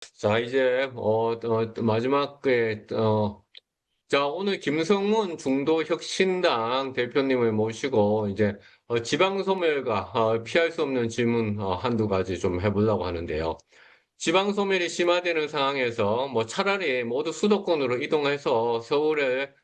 자, 이제, 마지막에, 자, 오늘 김성훈 중도혁신당 대표님을 모시고, 이제, 지방소멸과 피할 수 없는 질문 한두 가지 좀 해보려고 하는데요. 지방소멸이 심화되는 상황에서 뭐 차라리 모두 수도권으로 이동해서 서울에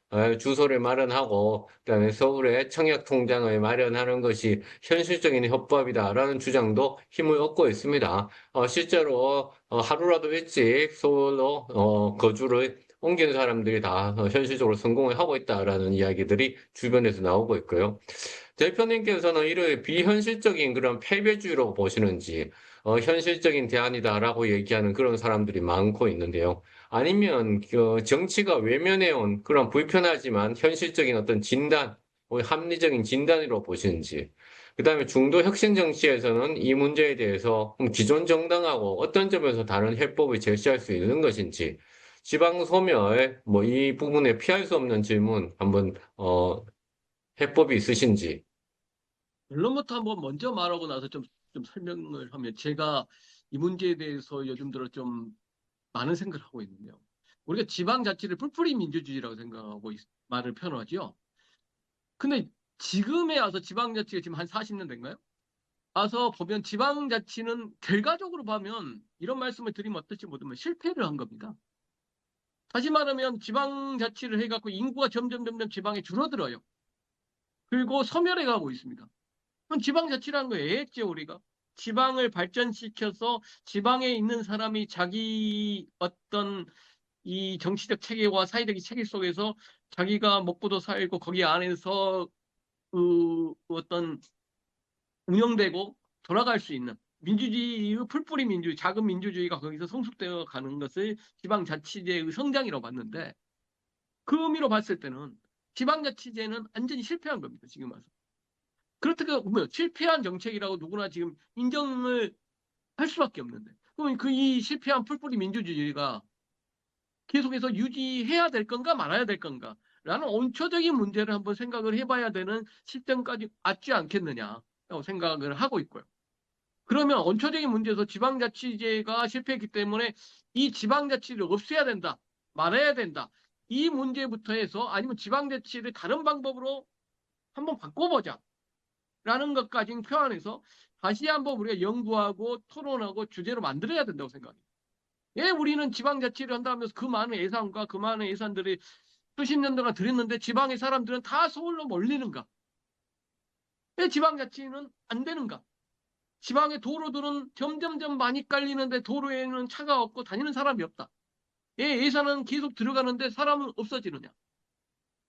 주소를 마련하고 그다음에 서울에 청약통장을 마련하는 것이 현실적인 협법이다라는 주장도 힘을 얻고 있습니다. 실제로 하루라도 일찍 서울로 거주를 옮기는 사람들이 다 현실적으로 성공을 하고 있다라는 이야기들이 주변에서 나오고 있고요. 대표님께서는 이를 비현실적인 그런 패배주의로 보시는지, 현실적인 대안이다라고 얘기하는 그런 사람들이 많고 있는데요. 아니면 그 정치가 외면해온 그런 불편하지만 현실적인 어떤 진단, 합리적인 진단으로 보시는지. 그다음에 중도 혁신 정치에서는 이 문제에 대해서 기존 정당하고 어떤 점에서 다른 해법을 제시할 수 있는 것인지, 지방 소멸, 뭐 이 부분에 피할 수 없는 질문 한번 해법이 있으신지. 결론부터 한번 먼저 말하고 나서 좀 설명을 하면 제가 이 문제에 대해서 요즘 들어 좀 많은 생각을 하고 있는데요. 우리가 지방자치를 뿔뿔이 민주주의라고 생각하고 말을 편하죠. 근데 지금에 와서 지방자치가 지금 한 40년 된가요? 와서 보면 지방자치는 결과적으로 보면 이런 말씀을 드리면 어떨지 모르면 실패를 한 겁니다. 다시 말하면 지방자치를 해갖고 인구가 점점 지방에 줄어들어요. 그리고 소멸해 가고 있습니다. 그럼 지방자치라는 거 애했죠, 우리가. 지방을 발전시켜서 지방에 있는 사람이 자기 어떤 이 정치적 체계와 사회적 체계 속에서 자기가 먹고도 살고 거기 안에서 어떤 운영되고 돌아갈 수 있는 민주주의의 풀뿌리 민주주의, 작은 민주주의가 거기서 성숙되어 가는 것을 지방자치제의 성장이라고 봤는데 그 의미로 봤을 때는 지방자치제는 완전히 실패한 겁니다, 지금 와서. 그렇다고 보면 실패한 정책이라고 누구나 지금 인정을 할 수밖에 없는데. 그럼 그 이 실패한 풀뿌리 민주주의가 계속해서 유지해야 될 건가 말아야 될 건가? 라는 원초적인 문제를 한번 생각을 해봐야 되는 시점까지 왔지 않겠느냐라고 생각을 하고 있고요. 그러면 원초적인 문제에서 지방자치제가 실패했기 때문에 이 지방자치를 없애야 된다, 말아야 된다. 이 문제부터 해서 아니면 지방자치를 다른 방법으로 한번 바꿔보자. 라는 것까지 표현해서 다시 한번 우리가 연구하고 토론하고 주제로 만들어야 된다고 생각해요. 왜 우리는 지방자치를 한다면서 그 많은 예산과 그 많은 예산들이 수십 년 동안 들였는데 지방의 사람들은 다 서울로 몰리는가? 왜 지방자치는 안 되는가? 지방의 도로들은 점점점 많이 깔리는데 도로에는 차가 없고 다니는 사람이 없다. 왜 예산은 계속 들어가는데 사람은 없어지느냐?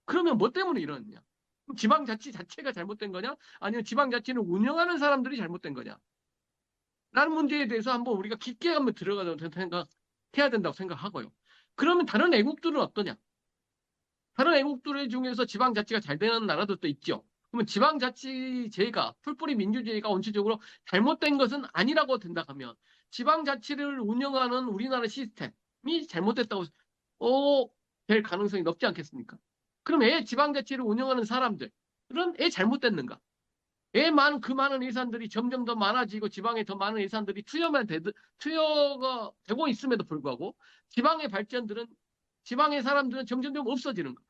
그러면 뭐 때문에 이러느냐? 지방자치 자체가 잘못된 거냐? 아니면 지방자치를 운영하는 사람들이 잘못된 거냐? 라는 문제에 대해서 한번 우리가 깊게 한번 들어가야 생각해야 된다고 생각하고요. 그러면 다른 애국들은 어떠냐? 다른 애국들 중에서 지방자치가 잘 되는 나라들도 있죠. 그러면 지방자치제가, 풀뿌리 민주주의가 원칙적으로 잘못된 것은 아니라고 된다면 지방자치를 운영하는 우리나라 시스템이 잘못됐다고 될 가능성이 높지 않겠습니까? 그럼 왜 지방자치를 운영하는 사람들은 왜 잘못됐는가? 그 많은 예산들이 점점 더 많아지고 지방에 더 많은 예산들이 투여가 되고 있음에도 불구하고 지방의 발전들은 지방의 사람들은 점점점 없어지는 거예요.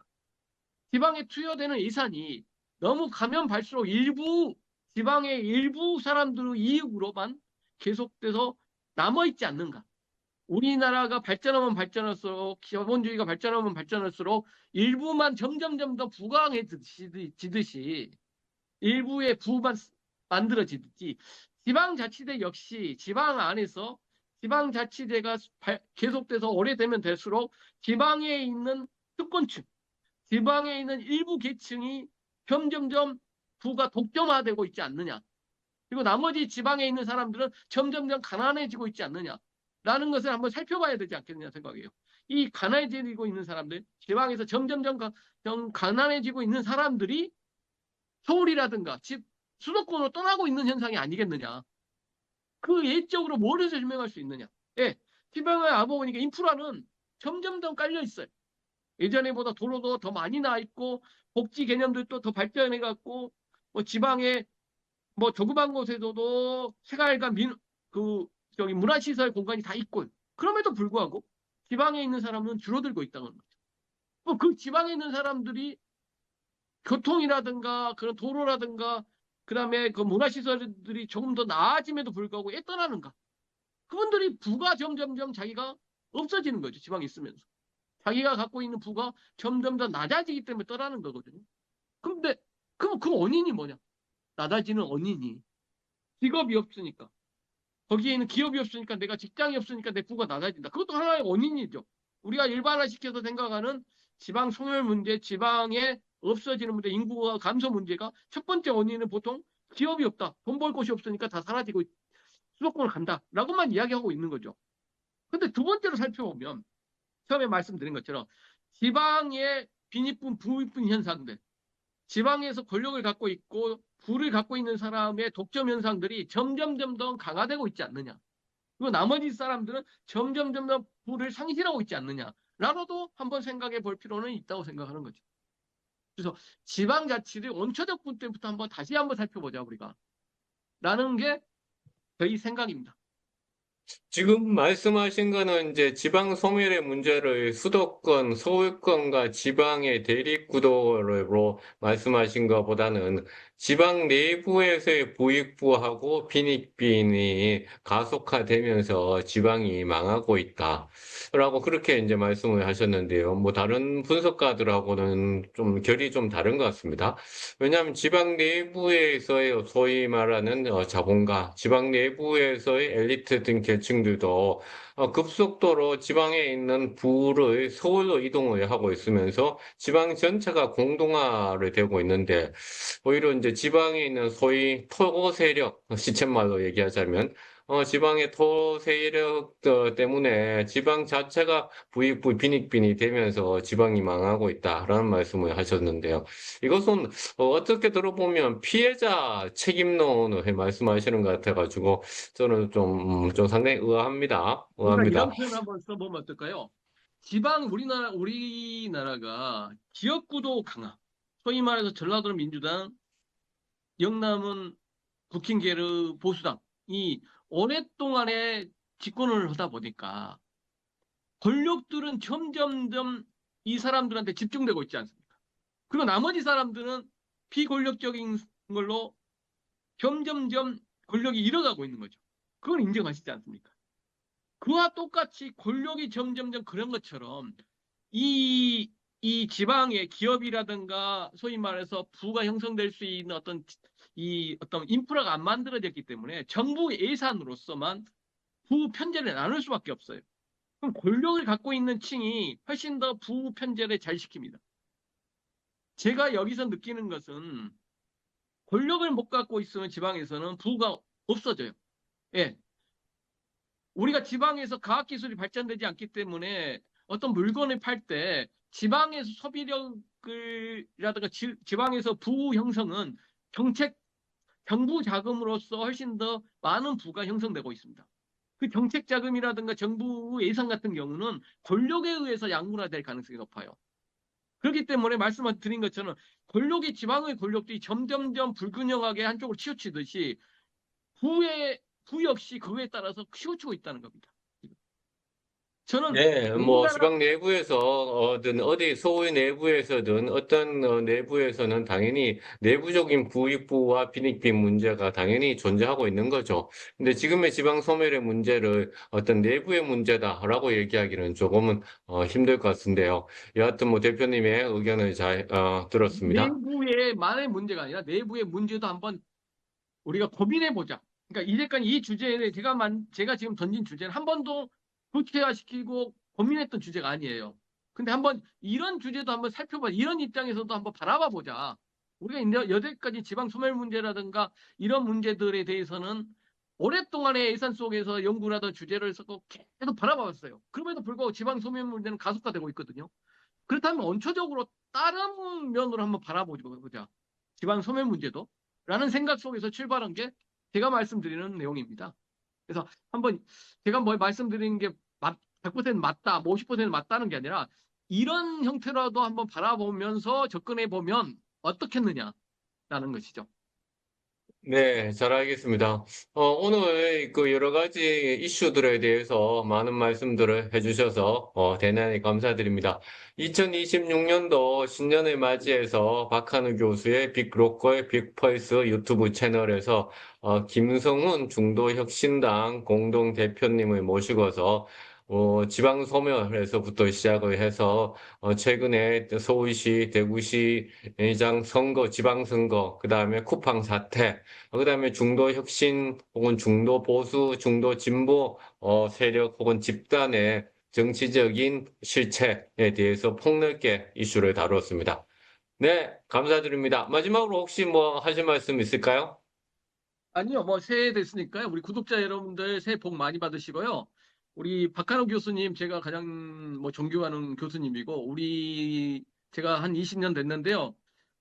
지방에 투여되는 예산이 너무 가면 갈수록 지방의 일부 사람들의 이익으로만 계속돼서 남아있지 않는가. 우리나라가 발전하면 발전할수록 자본주의가 발전하면 발전할수록 일부만 점점점 더 부강해지듯이 일부의 부만 만들어지듯이 지방자치대 역시 지방 안에서 지방자치제가 계속돼서 오래되면 될수록 지방에 있는 특권층, 지방에 있는 일부 계층이 점점점 부가 독점화되고 있지 않느냐. 그리고 나머지 지방에 있는 사람들은 점점점 가난해지고 있지 않느냐라는 것을 한번 살펴봐야 되지 않겠느냐 생각해요. 이 가난해지고 있는 사람들, 지방에서 점점점 가난해지고 있는 사람들이 서울이라든가 수도권으로 떠나고 있는 현상이 아니겠느냐. 그 예적으로 뭐를 설명할 수 있느냐. 예, 지방에 와보니까 인프라는 점점 더 깔려 있어요. 예전에보다 도로도 더 많이 나 있고 복지 개념들도 더 발전해 갖고 뭐 지방에 뭐 조그만 곳에서도 생활관 문화시설 공간이 다 있고 그럼에도 불구하고 지방에 있는 사람은 줄어들고 있다는 거죠. 그 지방에 있는 사람들이 교통이라든가 그런 도로라든가 그다음에 그 문화시설들이 조금 더 나아짐에도 불구하고 왜 떠나는가? 그분들이 부가 점점점 자기가 없어지는 거죠. 지방에 있으면서. 자기가 갖고 있는 부가 점점 더 낮아지기 때문에 떠나는 거거든요. 그런데 그 원인이 뭐냐? 낮아지는 원인이 직업이 없으니까. 거기에 있는 기업이 없으니까 내가 직장이 없으니까 내 부가 낮아진다. 그것도 하나의 원인이죠. 우리가 일반화시켜서 생각하는 지방 소멸 문제, 지방에 없어지는 문제, 인구가 감소 문제가 첫 번째 원인은 보통 기업이 없다. 돈 벌 곳이 없으니까 다 사라지고 수도권을 간다라고만 이야기하고 있는 거죠. 근데 두 번째로 살펴보면 처음에 말씀드린 것처럼 지방의 빈익분, 부익분 현상들, 지방에서 권력을 갖고 있고 부를 갖고 있는 사람의 독점 현상들이 점점점 더 강화되고 있지 않느냐. 그리고 나머지 사람들은 점점점 더 부를 상실하고 있지 않느냐라고도 한번 생각해 볼 필요는 있다고 생각하는 거죠. 그래서 지방자치를 원초적 분 때부터 다시 한번 살펴보자 우리가. 라는 게 저희 생각입니다. 지금 말씀하신 거는 이제 지방 소멸의 문제를 수도권, 서울권과 지방의 대립구도로 말씀하신 것보다는 지방 내부에서의 부익부하고 빈익빈이 가속화되면서 지방이 망하고 있다. 라고 그렇게 이제 말씀을 하셨는데요. 뭐 다른 분석가들하고는 좀 결이 좀 다른 것 같습니다. 왜냐하면 지방 내부에서의 소위 말하는 자본가, 지방 내부에서의 엘리트 등 계층들도 급속도로 지방에 있는 부를 서울로 이동을 하고 있으면서 지방 전체가 공동화를 되고 있는데 오히려 이제 지방에 있는 소위 토 세력, 시쳇말로 얘기하자면 지방의 토 세력 때문에 지방 자체가 부익부 빈익빈이 되면서 지방이 망하고 있다라는 말씀을 하셨는데요. 이것은 어떻게 들어보면 피해자 책임론을 말씀하시는 것 같아가지고 저는 좀 상당히 의아합니다. 그러니까 의아합니다. 이런 표현 한번 써보면 어떨까요? 우리나라가 지역구도 강화. 소위 말해서 전라도는 민주당, 영남은 국힘계르 보수당이 오랫동안에 집권을 하다 보니까 권력들은 점점점 이 사람들한테 집중되고 있지 않습니까? 그리고 나머지 사람들은 비권력적인 걸로 점점점 권력이 잃어가고 있는 거죠. 그걸 인정하시지 않습니까? 그와 똑같이 권력이 점점점 그런 것처럼 이 지방의 기업이라든가 소위 말해서 부가 형성될 수 있는 어떤 인프라가 안 만들어졌기 때문에 정부 예산으로서만 부 편제를 나눌 수밖에 없어요. 그럼 권력을 갖고 있는 층이 훨씬 더 부 편제를 잘 시킵니다. 제가 여기서 느끼는 것은 권력을 못 갖고 있으면 지방에서는 부가 없어져요. 예. 우리가 지방에서 과학기술이 발전되지 않기 때문에 어떤 물건을 팔 때 지방에서 소비력이라든가 지방에서 부 형성은 정부 자금으로서 훨씬 더 많은 부가 형성되고 있습니다. 그 정책 자금이라든가 정부 예산 같은 경우는 권력에 의해서 양분화될 가능성이 높아요. 그렇기 때문에 말씀드린 것처럼 지방의 권력들이 점점점 불균형하게 한쪽으로 치우치듯이 부 역시 그거에 따라서 치우치고 있다는 겁니다. 저는 네, 뭐 우리나라 지방 내부에서든 어디 서울 내부에서든 어떤 내부에서는 당연히 내부적인 부익부와 빈익빈 문제가 당연히 존재하고 있는 거죠. 근데 지금의 지방 소멸의 문제를 어떤 내부의 문제다라고 얘기하기는 조금은 힘들 것 같은데요. 여하튼 뭐 대표님의 의견을 잘 들었습니다. 내부의만의 문제가 아니라 내부의 문제도 한번 우리가 고민해 보자. 그러니까 이제까지 이 주제에 제가 지금 던진 주제는 한 번도 구체화시키고 고민했던 주제가 아니에요. 근데 한번 이런 주제도 한번 살펴봐. 이런 입장에서도 한번 바라봐 보자. 우리가 이제 여태까지 지방 소멸 문제라든가 이런 문제들에 대해서는 오랫동안의 예산 속에서 연구를 하던 주제를 쓰고 계속 바라봐왔어요. 그럼에도 불구하고 지방 소멸 문제는 가속화되고 있거든요. 그렇다면 원초적으로 다른 면으로 한번 바라보자. 지방 소멸 문제도. 라는 생각 속에서 출발한 게 제가 말씀드리는 내용입니다. 그래서 한번 제가 뭐 말씀드리는 게 100% 맞다, 뭐 50% 맞다는 게 아니라 이런 형태로도 한번 바라보면서 접근해 보면 어떻겠느냐라는 것이죠. 네, 잘 알겠습니다. 오늘 그 여러 가지 이슈들에 대해서 많은 말씀들을 해주셔서 대단히 감사드립니다. 2026년도 신년을 맞이해서 박한우 교수의 빅로커의 빅펄스 유튜브 채널에서 김성훈 중도혁신당 공동대표님을 모시고서 지방소멸에서부터 시작을 해서 최근에 서울시, 대구시장 선거, 지방선거, 그 다음에 쿠팡 사태, 그다음에 중도 혁신 혹은 중도 보수, 중도 진보 세력 혹은 집단의 정치적인 실체에 대해서 폭넓게 이슈를 다루었습니다. 네, 감사드립니다. 마지막으로 혹시 뭐 하실 말씀 있을까요? 아니요, 뭐 새해 됐으니까요. 우리 구독자 여러분들 새해 복 많이 받으시고요. 우리 박한호 교수님 제가 가장 뭐 존경하는 교수님이고 제가 한 20년 됐는데요.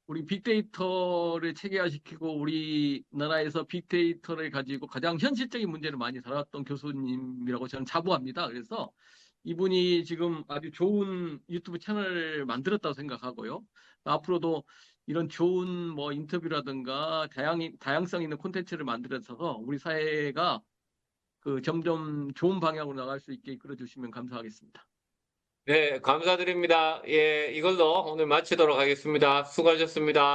우리 빅데이터를 체계화시키고 우리나라에서 빅데이터를 가지고 가장 현실적인 문제를 많이 다뤘던 교수님이라고 저는 자부합니다. 그래서 이분이 지금 아주 좋은 유튜브 채널을 만들었다고 생각하고요. 앞으로도 이런 좋은 뭐 인터뷰라든가 다양성 있는 콘텐츠를 만들어서 우리 사회가 그 점점 좋은 방향으로 나갈 수 있게 이끌어 주시면 감사하겠습니다. 네, 감사드립니다. 예, 이걸로 오늘 마치도록 하겠습니다. 수고하셨습니다.